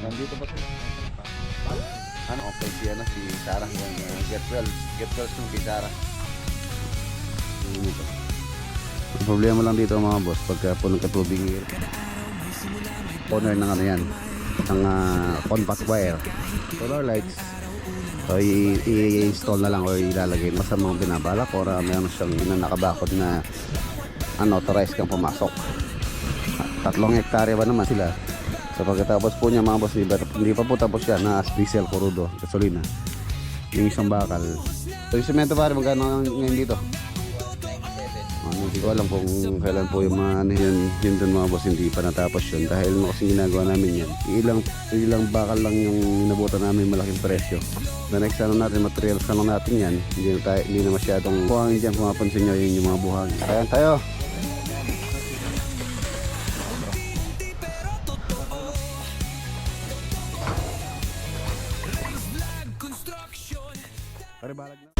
Nandito ba sila? Ano, okay si Sarah yung get well nung kay Sarah. Ang problema lang dito mga boss, pagka po nagkatubig corner ng ano yan, ng contact wire, solar lights. So i-install na lang o ilalagay masamang binabalak or meron siyang nakabakod na unauthorized kang pumasok. 3 hektarya ba naman sila. So pagkatapos po niya mga boss, hindi pa po tapos yan na diesel, crudo, gasolina, yung isang bakal. So yung semento pare magkano ngayon dito? Hindi ko alam kung kailan po yung mga yun dun mga boss, hindi pa natapos yun dahil kasi ginagawa namin yan, ilang bakal lang yung inabutan namin, malaking presyo. The next ano natin, materials na lang natin yan, hindi na masyadong buhangin dyan. Kung mapansin nyo yun yung mga buhangin. Ayan tayo. Paribalag na.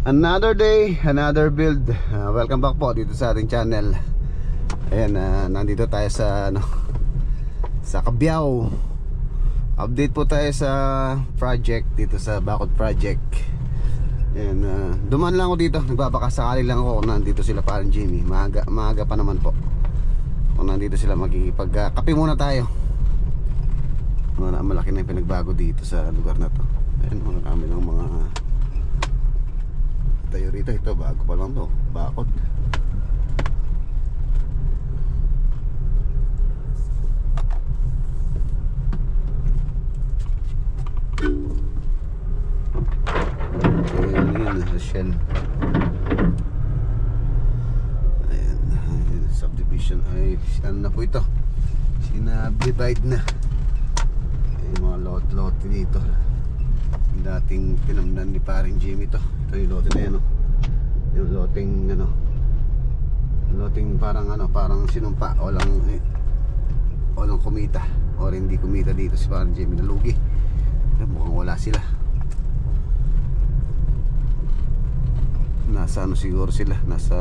Another day, another build. Welcome back po dito sa ating channel. Ayan, nandito tayo sa sa Cabiao. Update po tayo sa project dito sa Bacod project. Ayan, dumaan lang ako dito. Nagbabakasakali lang ako kung nandito sila parang Jimmy. Maaga pa naman po. Kung nandito sila, magkikape muna tayo. Malaki na yung pinagbago dito sa lugar na to. Ayan, mga kami ng mga tayo rito. Ito bago pa lang to, Bacod. Ayan, Shell. Ayan, subdivision. Ay, ano na po ito, sinabdivide na. Ayan, mga lot dito. Dating tinamnan ni paring Jimmy to. Ito yung lote na yan, yung loteng parang sinumpa, walang kumita or hindi kumita dito si paring Jimmy, nalugi. Mukhang wala sila. Nasa siguro sila, nasa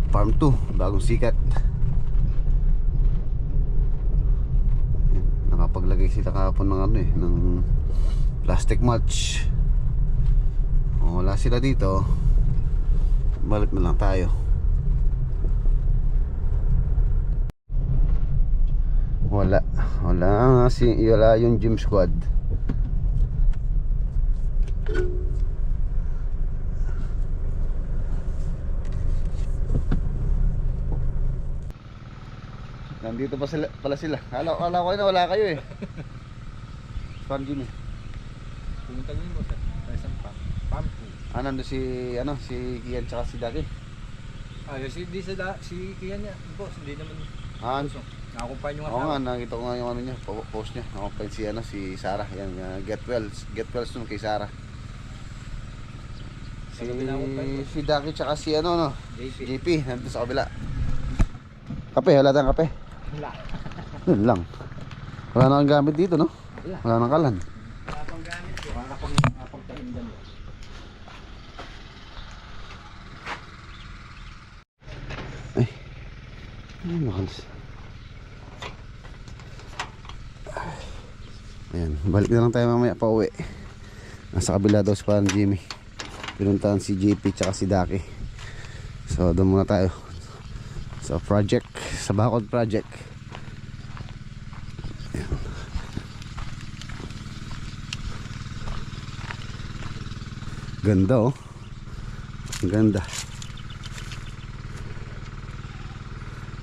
farm 2, bagong sikat. Nakapaglagay sila kahapon ng ng plastic mulch. Wala sila dito, balik na lang tayo. Wala yung gym squad. Nandito pa pala sila. Kala ko na wala kayo eh. Farm Jimmy. Pumunta nyo mo sa isang pump. Nandun si Kian tsaka si Daki. Si Kian niya, boss, hindi naman. Nakakumpahin yung Oo nga, nakita ko nga yung niya, post niya. Nakakumpahin si Sarah. Yan, get well soon kay Sarah. Si Daki tsaka si JP nandun sa kabila. Kape, wala tayong kape. Wala. Yun lang. Wala na kang gamit dito, no? Wala nang kalan. Wala pang gamit. Wala pang pahindan. Ay. Ano makalas? Ayan, balik na lang tayo mamaya pa uwi. Nasa kabila daw si parang Jimmy. Pinuntahan si JP tsaka si Daki. So doon muna tayo sa project, sa Bacod project. Ayan. Ganda oh. Ang ganda.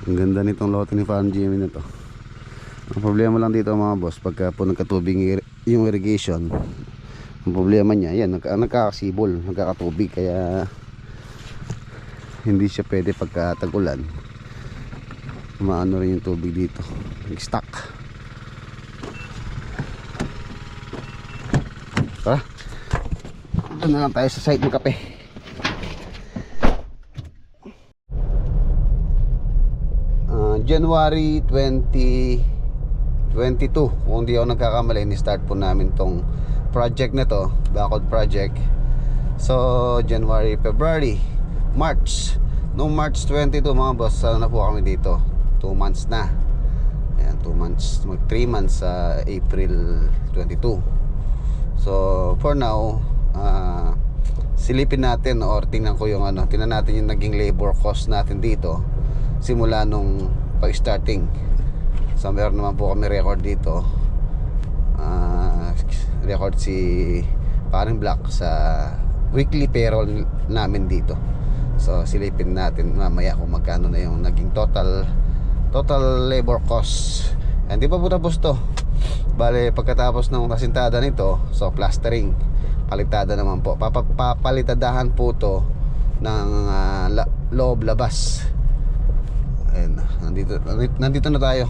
Ang ganda nitong lote ni Farm Jimmy na to. Ang problema lang dito mga boss, pagka po nagkatubig yung irrigation, ang problema niya, yan, nagkakasibol, nagkakatubig, kaya hindi siya pwede pagka tag-ulan. Maano rin yung tubig dito, nag-stuck. Tara, doon na lang tayo sa site ng kape. January 25 22. Kung di ako nagkakamali, ni-start po namin tong project na to, Bacod project. So January, February, March. Noong March 22 mga boss, na po kami dito. 2 months na. Ayan, 2 months, 3 months sa April 22. So for now, silipin natin or tingnan ko yung tingnan natin yung naging labor cost natin dito simula nung pag-starting. So meron naman po kami record dito. Record si Paring Black sa weekly payroll namin dito. So silipin natin mamaya kung magkano na yung naging total labor cost. Hindi pa po tapos to. Bale, pagkatapos ng kasintada nito, so plastering, palitada naman po. Papalitadahan po to ng loob labas. Ayun, nandito na tayo.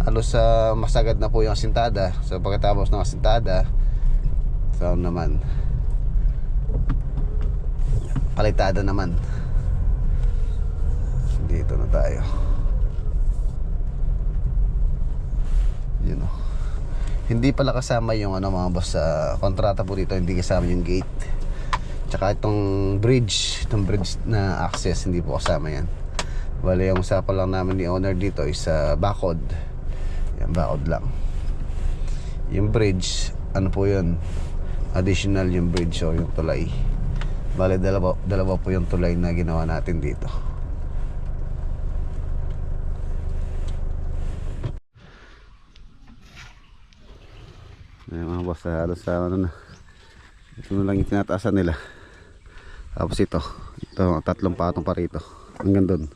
Halos masagad na po yung asintada. So pagkatapos ng asintada, so naman palitada naman. Dito na tayo. Yun o. Hindi pala kasama yung mga boss sa kontrata po dito. Hindi kasama yung gate. Tsaka itong bridge na access, hindi po kasama yan. Bale, yung usapan lang namin ni owner dito is Bacod. Yan, Bacod lang. Yung bridge, ano po yun, additional yung bridge o yung tulay. Bale, dalawa po yung tulay na ginawa natin dito. Ay, mga boss, halos na ito na lang yung tinataasan nila. Tapos ito 3 patong pa rito hanggang doon.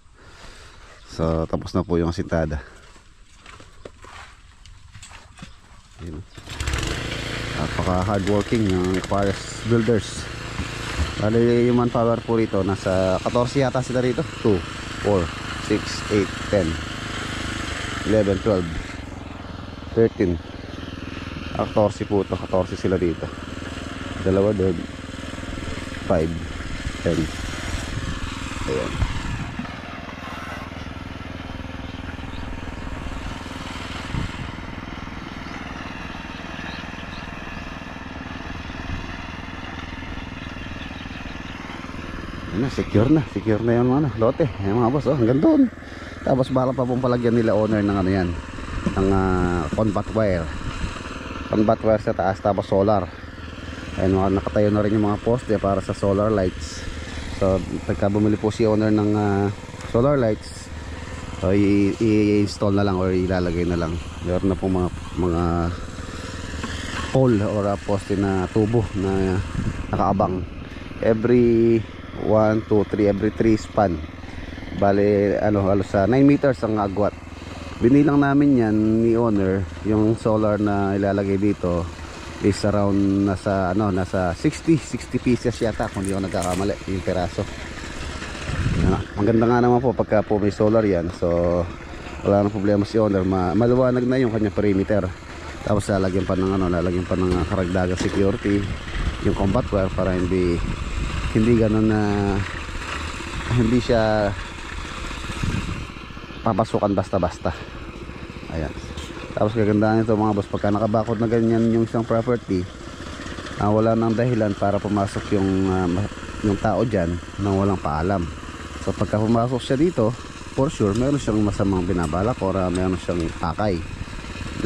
So tapos na po yung asintada. Napaka hardworking ng Aquarius Builders. Bali yung manpower po rito nasa 14 yata sila rito. 2, 4, 6, 8, 10, 11, 12, 13, 14 po ito. 14 sila dito. Dalawa doon. 5, 10. Ayan. Secure na yung lote. Ayan mga boss, hanggang doon. Tapos bala pa pong palagyan nila owner ng yan, ng combat wire sa taas, tapos solar. Ayan, nakatayo na rin yung mga poste para sa solar lights. So pagka bumili po si owner ng solar lights, so i-install na lang or ilalagay na lang. Meron na po mga pole or poste na tubo na nakaabang every 1, 2, 3, every 3 span. Bale halos sa 9 meters ang agwat. Binilang namin yan ni owner. Yung solar na ilalagay dito is around nasa 60 pieces yata kung di ako nagkakamali yung peraso. Ang ganda nga naman po pagka po may solar yan. So wala nang problema si owner. Maluwanag na yung kanyang perimeter. Tapos lalagyan pa ng karagdagang security yung combat wire para hindi ganun na hindi siya papasukan basta-basta. Ayan. Tapos kagandahan nito mga boss, pagka nakabakod na ganyan yung isang property, wala nang dahilan para pumasok yung tao dyan nang walang paalam. So pagka pumasok siya dito, for sure meron siyang masamang binabalak or meron siyang pakay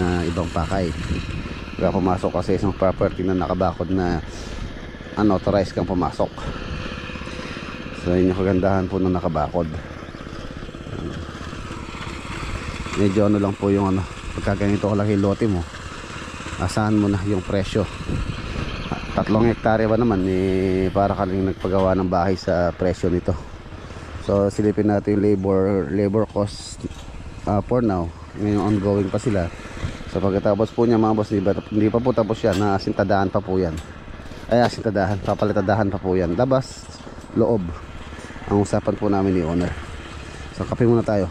na ibang pakay. Pagka pumasok kasi isang property na nakabakod na unauthorized kang pumasok. So yun yung kagandahan po ng nakabakod. Medyo lang po yung pagka ganito kalaki lote mo, asahan mo na yung presyo. 3 hektarya ba naman para ka rin nagpagawa ng bahay sa presyo nito. So silipin natin yung labor cost for now. Ngayon ongoing pa sila. So pagkatapos po niya mga boss, hindi pa po tapos yan, asintadahan pa po yan. Papalitadahan pa po yan. Labas, loob ang usapan po namin ni owner. So kape muna tayo.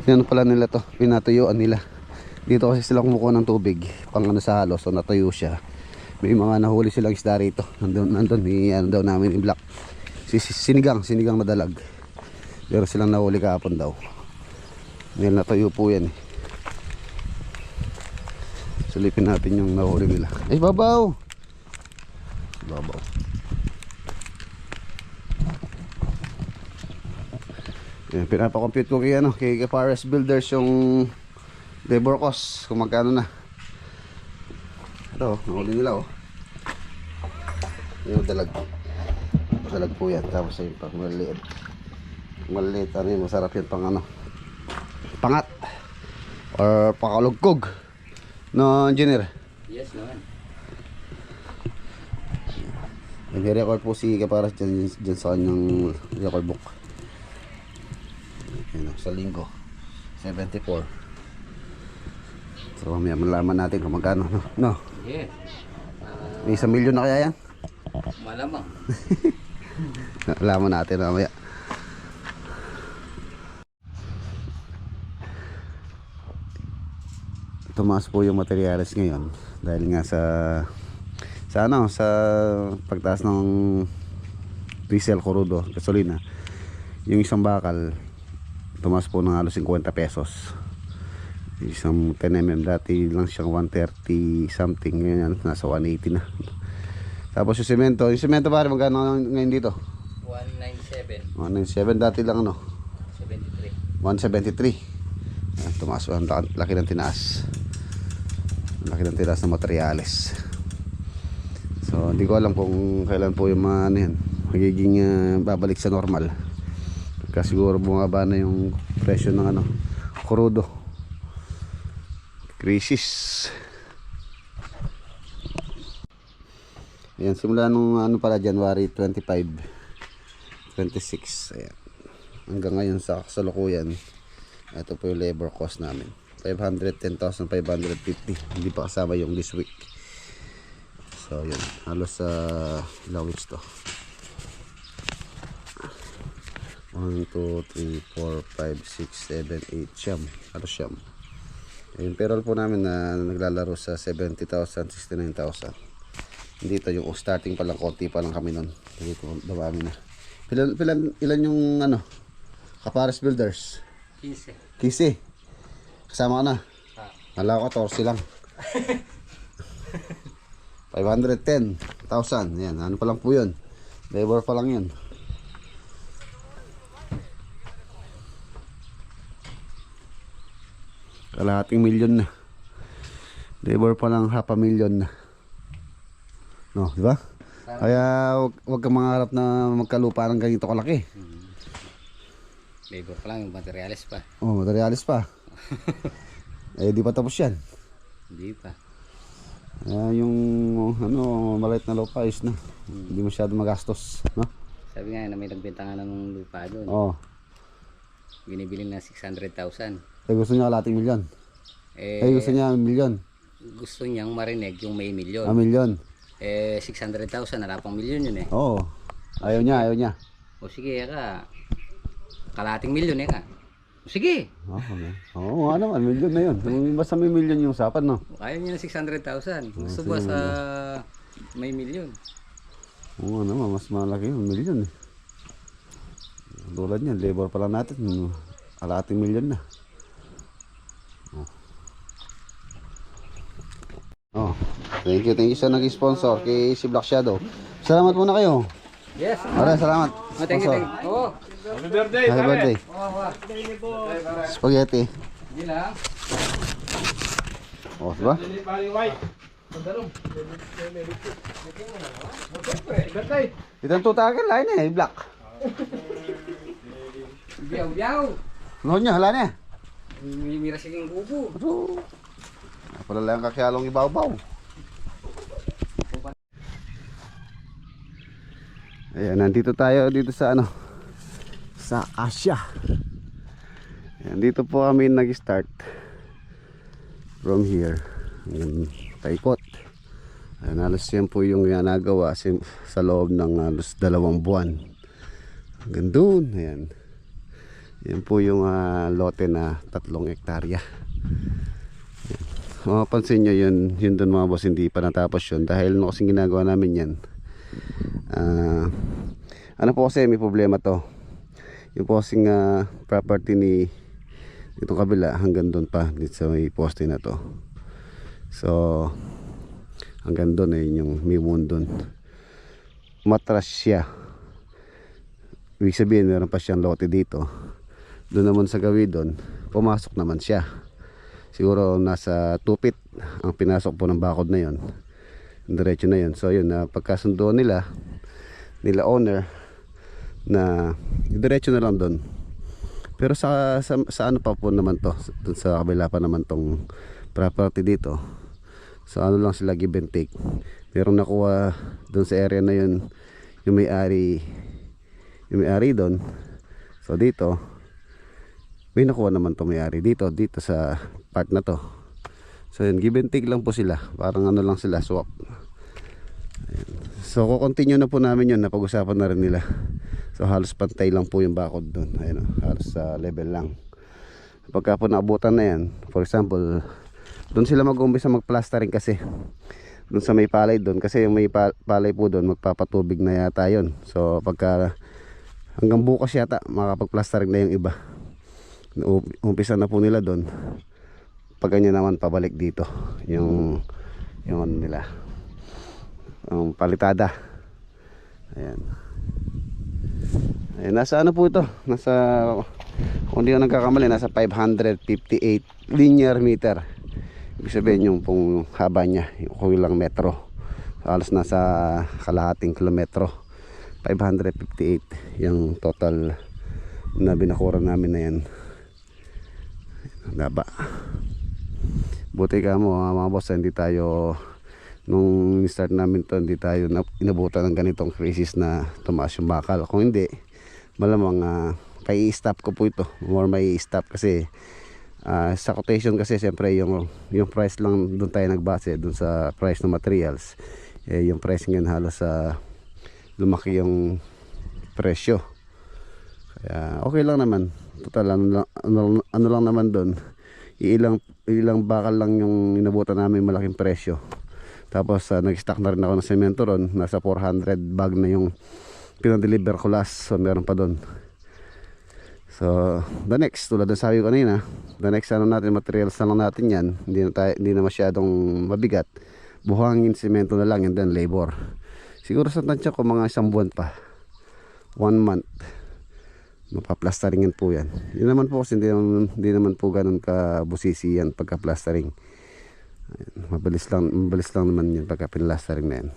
Pala nila to, pinatuyuan nila. Dito kasi sila kumukuha ng tubig pang sa halo, so natuyo siya. May mga nahuli silang isda rito. Nandun daw namin i-block. Sinigang na dalag. Pero silang nahuli kahapon daw. Dahil natuyo po yan eh. Silipin natin yung nahuli nila. Ay, babaw! Babaw. Yan, pinapakompute ko kay Pares Builders yung labor cost kung magkano na. Ito, nahuli nila oh. Yung dalag. Dalag po yan. Tapos yung pag maliliit. Maliliit, ano yun, masarap yan pang ano. Pangat. Or pakalugkog. No, engineer? Yes, naman. Nag-record po si Kaparas dyan sa kanyang record book. Ayun, sa linggo 74. So mamaya malaman natin kung magkano no? Yes. May 1 milyon na kaya yan? Malamang. Malaman natin mamaya. Tumaas po yung materyales ngayon dahil nga sa pagtaas ng diesel, crudo, gasolina. Yung isang bakal tumaas po ng halos 50 pesos. Isang 10mm dati lang siyang 130 something, ngayon nasa 180 na. Tapos yung semento pare magkano ngayon dito? 197. 197 dati lang ano? 73. 173. Tumaas, ang laki ng tinaas. Laki ng tiras ng materyales. So hindi ko alam kung kailan po yung mga ano yan, magiging babalik sa normal. Kasi siguro bumaba na yung presyo ng ano, crudo. Crisis. Ayan, simula nung ano pala January 25 26, ayan, hanggang ngayon sa kasalukuyan, ito po yung labor cost namin, 510,550. Hindi pa kasama yung this week. So yun, halos ilang weeks to, 1, 2, 3, 4, 5, 6, 7, 8 siyam, halos siyam. Yung payroll po namin na naglalaro sa 70,000, 69,000. Dito yung starting pa lang, konti pa lang kami nun. Dito dumami na. Ilan yung ano, Kapares Builders? 15. 15. Kasama ka na? Hala ko 14 lang. 510,000. Yan, ano pa lang po yun. Labor pa lang yun. Kalahating milyon na. Labor pa lang 500,000 na. No, di ba? Kaya wag kang mangarap na magkalupa ng ganito kalaki. Labor pa lang, yung materialis pa. Oh, materialis pa. Eh di pa tapos yan. Hindi pa. Yung ano, maliit na lupa is na. Hindi masyado magastos, no? Sabi nga na may nagbenta nga ng lupa doon. Oh. Binibili na 600,000. Eh gusto niya kalating milyon. Gusto niya milyon. Gusto niyang marinig yung may milyon. Milyon. 600,000, wala pang milyon yun eh. Oo. Ayaw niya. O sige ka, kalating milyon ka. O sige. Oo, ano, milyon na yun. Basta may milyon yung usapan, no? Kaya niya ng 600,000. Gusto ba sa may milyon? Oo naman, mas malaki yung milyon eh. Tulad niyan, labor pa lang natin. Kalating milyon na. Oh, thank you sa nag-sponsor kay si Black Shadow. Salamat muna kayo. Yes. Maraming salamat. Thank you. Oh. Happy birthday, Happy birthday. Spaghetti. Hindi lang. Oh, diba? Birthday. Itong tutagan, lain eh, Black. Biyaw. Ano niya, hala niya. Mira siging kubo. Ito. Pala lang kakyalong ibaw-baw. Ayan, nandito tayo dito sa ano, sa Asia. Ayan, dito po kami nag-start from here hanggang paikot. Ayan, halos yan po yung nagawa sa loob ng halos 2 buwan hanggang dun. Ayan, yan po yung lote na 3 hektarya. Mapapansin nyo yun dun mga boss, hindi pa natapos yun dahil no kasing ginagawa namin yan, Ano po kasi may problema to. Yung posting property ni itong kabila hanggang doon pa dito sa may poste na to. So hanggang doon yung may wound doon. Matras siya. Ibig sabihin meron pa siyang lote dito. Doon naman sa gawin doon, pumasok naman siya. Siguro nasa 2 feet ang pinasok po ng bakod na yon. Diretso na yon. So yun, pagkasundo nila owner na diretso na lang doon. Pero sa ano pa po naman to, doon sa kabila pa naman tong property dito. So ano lang sila give and take. Merong nakuha doon sa area na yun yung may-ari doon. So dito may nakuha naman to may-ari dito sa part na to. So yun, give and take lang po sila. Parang ano lang sila, swap. Ayan. So kukontinue na po namin yun, napag-usapan na rin nila. So halos pantay lang po yung bakod doon. Ayun, halos sa level lang. Pagka po naabutan na yan, for example, doon sila mag-umpisa mag-plastering kasi. Doon sa may palay doon, kasi yung may palay po doon, magpapatubig na yata yun. So pagka hanggang bukas yata, makapag-plastering na yung iba. Umpisa na po nila doon. Pag ganyan naman pabalik dito yung ano nila, ang palitada. Ayan. Ayan, nasa ano po ito? Nasa, kung hindi ko nagkakamali, nasa 558 linear meter. Ibig sabihin yung pong haba niya, yung ilang metro. Halos nasa kalahating kilometro. 558 yung total na binakuran namin na yan. Haba. Buti ka mo mga boss, hindi tayo nung start namin to, hindi tayo inabutan ng ganitong crisis na tumaas yung bakal. Kung hindi, malamang i-stop ko po ito. More may stop kasi sa quotation kasi siyempre yung price lang doon tayo nagbase, doon sa price ng materials. Yung price ngayon halos lumaki yung presyo. Kaya okay lang naman. Total ano lang naman doon. Ilang bakal lang yung inabutan namin malaking presyo. Tapos nag-stock na rin ako ng semento ron. Nasa 400 bag na yung pinadeliver ko last. So meron pa doon. So the next, tulad ng sabi ko kanina, the next natin, materials na lang natin yan. Hindi na masyadong mabigat. Buhangin, semento na lang, and then labor. Siguro sa tansya ko mga 1 buwan pa, 1 month, mapaplastaringan po yan. Yun naman po kasi hindi naman po ganun kabusisi yan pagka plastering. Mabilis lang naman yun pagka pinlastering na yan.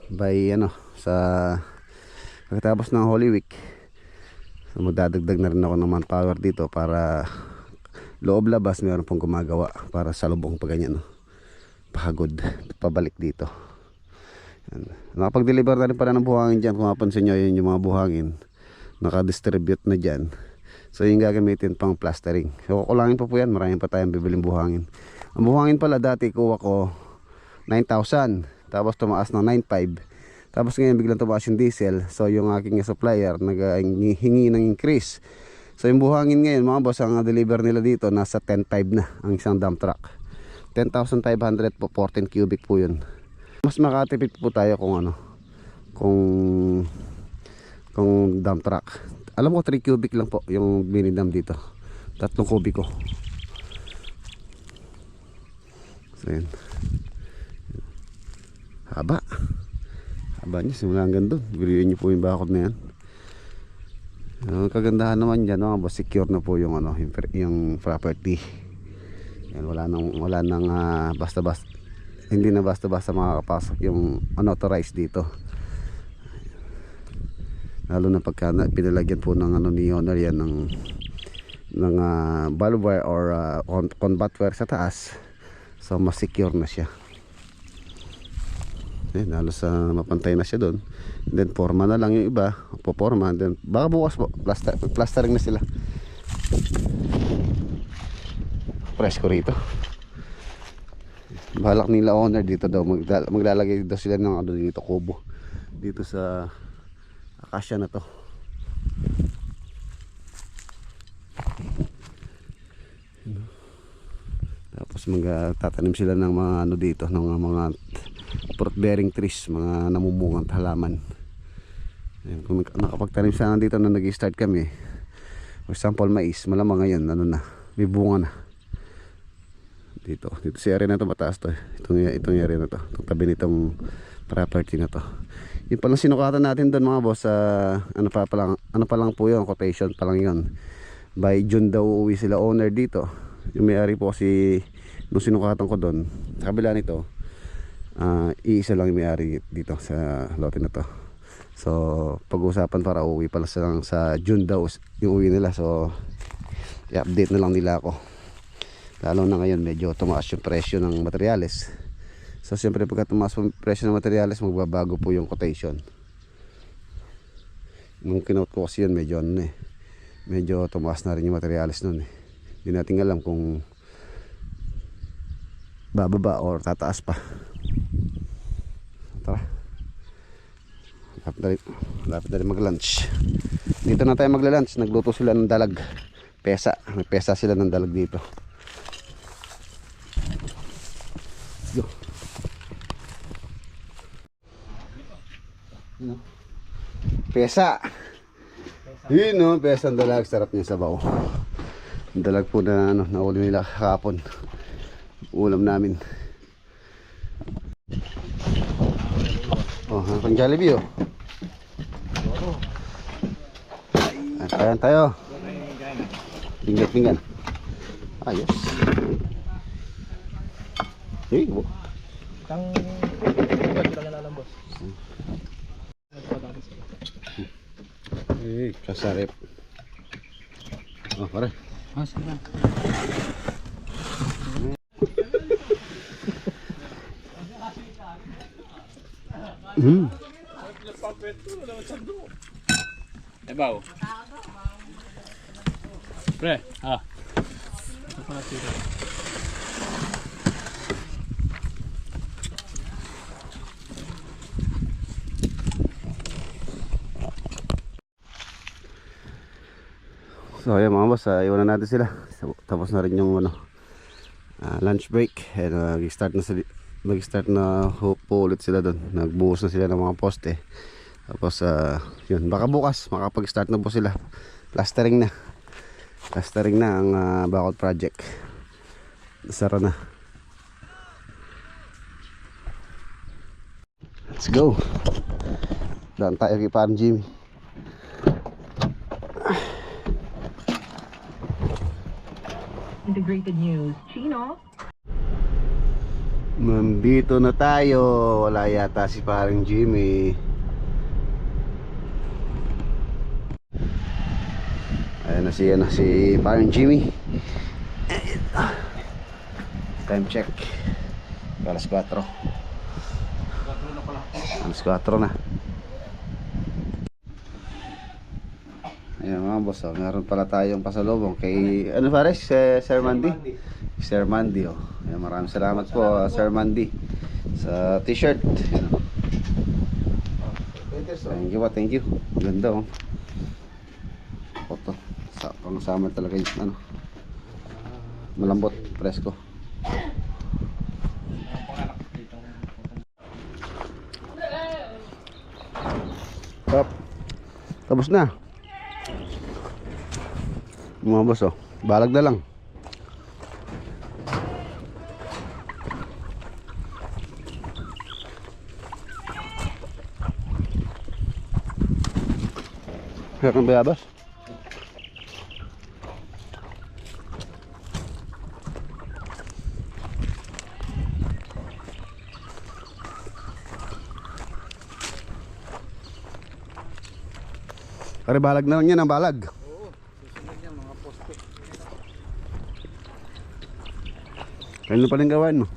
By sa pagkatapos ng Holy Week, so magdadagdag na rin ako ng manpower dito para loob labas meron pong gumagawa para sa lubong pa ganyan, pagod pabalik dito. Nakapag-deliver na rin pala ng buhangin dyan. Kung mapansin nyo, yun yung mga buhangin naka-distribute na dyan. So yung gagamitin pang plastering. So kukulangin pa po yan, maraming pa tayong bibiling buhangin. Ang buhangin pala dati kuha ko 9,000, tapos tumaas ng 9,500. Tapos ngayon biglang tumaas yung diesel. So yung aking supplier naghingi ng increase. So yung buhangin ngayon mga boss, ang deliver nila dito nasa 10,500 na ang isang dump truck. 10,500 po, 14 cubic po yun. Mas makatipid po tayo kung dump truck. Alam ko 3 cubic lang po yung minidam dito. 3 kubiko. So yun. Haba niya, simula hanggang doon. Bilihin nyo po yung bakod na yan. Ang kagandahan naman dyan, secure na po yung yung property. Yan, wala nang basta-basta, hindi na basta-basta makakapasok yung unauthorized dito. Lalo na pagka pinalagyan po ng ni owner yan ng barbed wire or combat wire sa taas. So mas secure na siya. Halos mapantay na siya doon. Then forma na lang yung iba, poporma, then baka bukas po plastering na sila. Press ko rito. Balak nila owner dito daw maglalagay daw sila ng dito kubo dito sa akasya na to. Tapos magtatanim sila ng mga dito, ng mga fruit bearing trees, mga namumungang halaman. Ayan, kung nakapagtanim sana dito na nag-start kami, for example mais, malamang ngayon ano na, may bunga na. Dito sa area na to, mataas to. Itong area na to, itong tabi nitong property na to. Yung palang sinukatan natin doon mga boss, ano pa lang po yun, quotation pa lang yun. By June daw uuwi sila owner dito. Yung may-ari po kasi nung sinukatan ko doon, sa kabila nito, iisa lang yung may-ari dito sa lote na to. So pag-uusapan para uuwi pala silang sa June daw yung uwi nila. So i-update na lang nila ako. Lalo na ngayon medyo tumaas yung presyo ng materyales. So siyempre pagka tumaas yung presyo ng materyales, magbabago po yung quotation. Nung kinote ko kasi yun, medyo ano medyo tumaas na rin yung materyales nun Hindi natin alam kung bababa or tataas pa. Tara, lapit na rin mag lunch. Dito na tayo magla lunch. Nagluto sila ng dalag pesa. May pesa sila ng dalag dito. Let's go. Pesa. Yun no, pesa ang dalag. Sarap niya sabaw. Ang dalag po na nauli nila kahapon. Ulam namin. Oh, pang Jollibee oh. Ayan tayo. Pinggan. Ayos. Hey, bo. Kang kita na lang boss. Eh, kasarip. Oh, pare. Oh, sige. Ebaw. Pre, So ayan mga boss, iwanan natin sila. Tapos na rin yung lunch break. And mag-start na po ulit sila doon. Nagbuhos na sila ng mga poste. Tapos yun, baka bukas makapag-start na po sila. Plastering na ang bakod project. Sara na. Let's go. Daan tayo kay Parang Jimmy. Integrated News, Chino. Nandito na tayo. Wala yata si Parang Jimmy. Ayan na si Parang Jimmy. Time check. Alas 4. Alas 4 na. Ayan mga boss, meron pala tayong pasalubong kay ano pare, Sir Mandy. Sir Mandy oh. Ayan, maraming salamat po Sir Mandy sa t-shirt. Thank you. Ganda oh. Ito. Pang-summer talaga yung ano. Malambot, presko. Tapos na. Mga boss oh, balag na lang. Kaya kang bayabas? Kaya balag na lang yan ang balag. Kailan pa rin gawan mo?